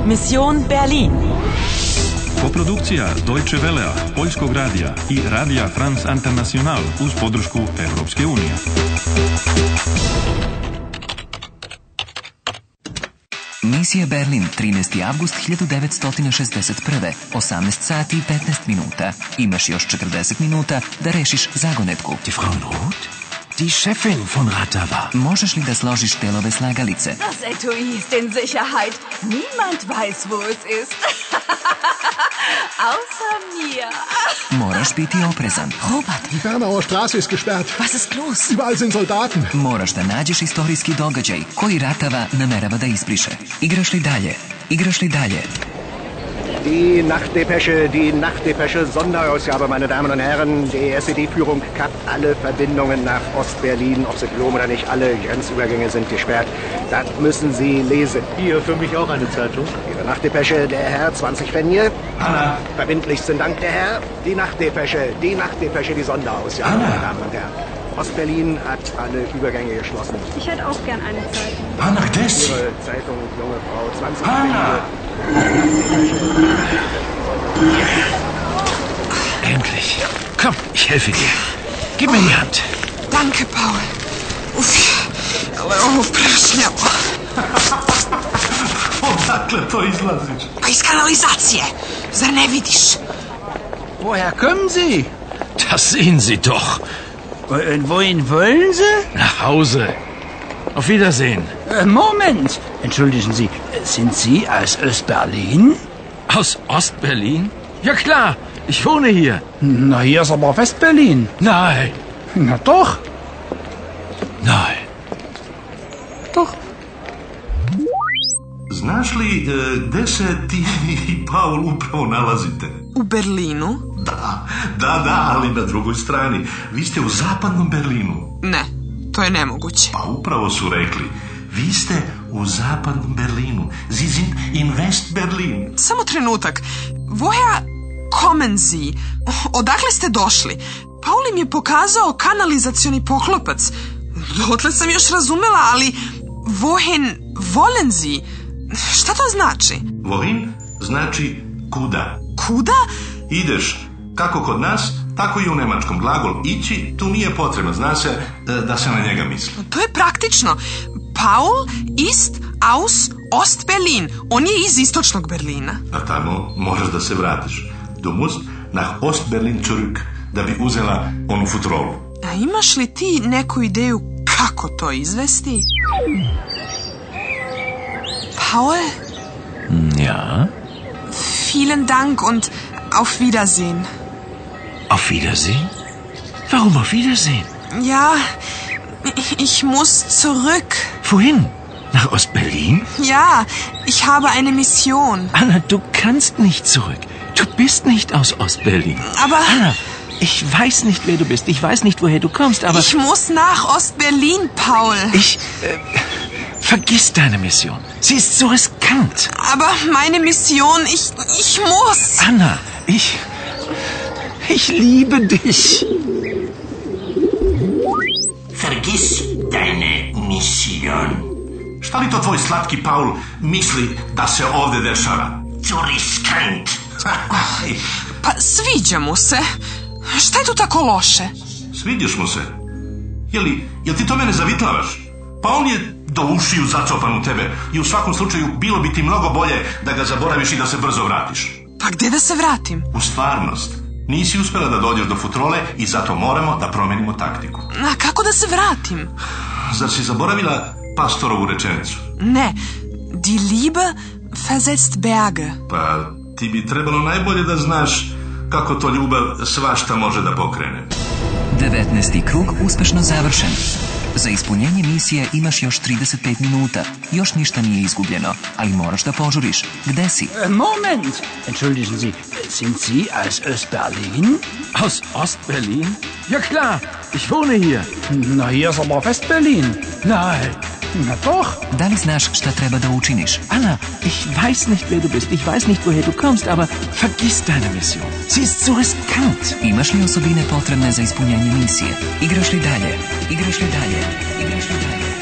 Mission Berlin. Koprodukcija Deutsche Welea, Poljskog radija i Radija France International uz podršku Europske unije. Misija Berlin, 13. avgust 1961. 18 sati i 15 minuta. Imaš još 40 minuta da rešiš zagonetku. Die Frau in Rot? Die Chefin von Ratava. Možeš li da složiš delove slagalice? Das Etui ist in Sicherheit. Niemand weiß, wo es ist. Außer mir. Moraš biti oprezan. Robert, Die Bernauer Straße ist gesperrt. was ist los? Überall sind Soldaten. Moraš da nađeš istorijski događaj koji Ratava namerava da izbriše. Igraš li dalje? Igraš li dalje? Die Nachtdepesche, Sonderausgabe, meine Damen und Herren. Die SED-Führung kappt alle Verbindungen nach Ostberlin. Ob Sie glauben oder nicht, alle Grenzübergänge sind gesperrt. Das müssen Sie lesen. Hier, für mich auch eine Zeitung. Ihre Nachtdepesche, der Herr, 20 Pfennige. Anna. Verbindlichsten Dank, der Herr. Die Nachtdepesche, die Sonderausgabe, Anna. meine Damen und Herren. Ostberlin hat alle Übergänge geschlossen. Ich hätte auch gern eine Zeitung. Anna, das? Ihre Zeitung, junge Frau, 20 Anna. Endlich. Komm, ich helfe dir. Gib mir die Hand. Danke, Paul. Uff, ale ovo prašnjavo. Odakle to izlaziš? Pa iz kanalizacije. Zar ne vidiš? Woher kommen Sie? Das sehen Sie doch. Und wohin wollen Sie? Nach Hause. Auf Wiedersehen. Moment. Entschuldigen Sie, sind Sie aus Ostberlin? Aus Ostberlin? Ja klar, ich wohne hier. Na, hier ist aber Westberlin. Nein. Na doch. Nein. Doch. Znaš li gde se ti i Paul upravo nalazite? U Berlinu? Da, ali na drugoj strani. Vi ste u zapadnom Berlinu. Ne, to je nemoguće. Pa upravo su rekli. Vi ste u zapadnom Berlinu. Sie sind in West-Berlin. Samo trenutak. Woher kommen Sie? Odakle ste došli? Paul im je pokazao kanalizacioni poklopac. Dotle sam još razumela, ali wohin wollen Sie? Šta to znači? Wohin znači kuda. Kuda? Ideš kako kod nas, tako i u nemačkom. Glagol ići tu nije potrebno. Zna se da se na njega misli. To je praktično. Paul ist aus Ostberlin. On je iz istočnog Berlina. A tamo moraš da se vratiš. Du musst nach Ostberlin zurück, da bi uzela onu futrolu. A imaš li ti neku ideju kako to izvesti? Paul? Ja? Vielen Dank und auf Wiedersehen. Auf Wiedersehen? Warum auf Wiedersehen? Ja, ich muss zurück. Wohin? Nach Ostberlin? Ja, ich habe eine Mission. Anna, du kannst nicht zurück. Du bist nicht aus Ostberlin. Aber... Anna, ich weiß nicht, wer du bist. Ich weiß nicht, woher du kommst, aber... Ich muss nach Ostberlin, Paul. Vergiss deine Mission. Sie ist so riskant. Aber meine Mission, ich muss. Anna, ich liebe dich. Vergiss deine Mission. Šta li to tvoj slatki Paul misli da se ovde dešava? Zu riskant. Pa sviđa mu se. Šta je tu tako loše? Sviđaš mu se? Jel ti to mene zavitlavaš? Pa on je do ušiju zacopan u tebe i u svakom slučaju bilo bi ti mnogo bolje da ga zaboraviš i da se brzo vratiš. Pa gde da se vratim? U stvarnost. Nisi uspela da dođeš do futrole i zato moramo da promenimo taktiku. A kako da se vratim? Zar si zaboravila Pastorovu rečenicu? Ne. Die Liebe versetzt Berge. Pa ti bi trebalo najbolje da znaš kako to ljubav svašta može da pokrene. 19. krug uspešno završen. Za ispunjenje misije imaš još 35 minuta. Još ništa nije izgubljeno, ali moraš da požuriš. Gde si? Moment. Entschuldigen Sie, sind Sie aus Ostberlin? Aus Ostberlin? Ja klar, ich wohne hier. Na, hier ist aber Westberlin. Nein. Na doch. Da li znaš šta treba da učiniš? Anna, ich weiß nicht, wer du bist. Ich weiß nicht, woher du kommst, aber vergiss deine Mission. Sie ist so riskant. Imaš li osobine potrebne za ispunjenje misije? Igraš li dalje? Igraš li dalje? Igraš li dalje?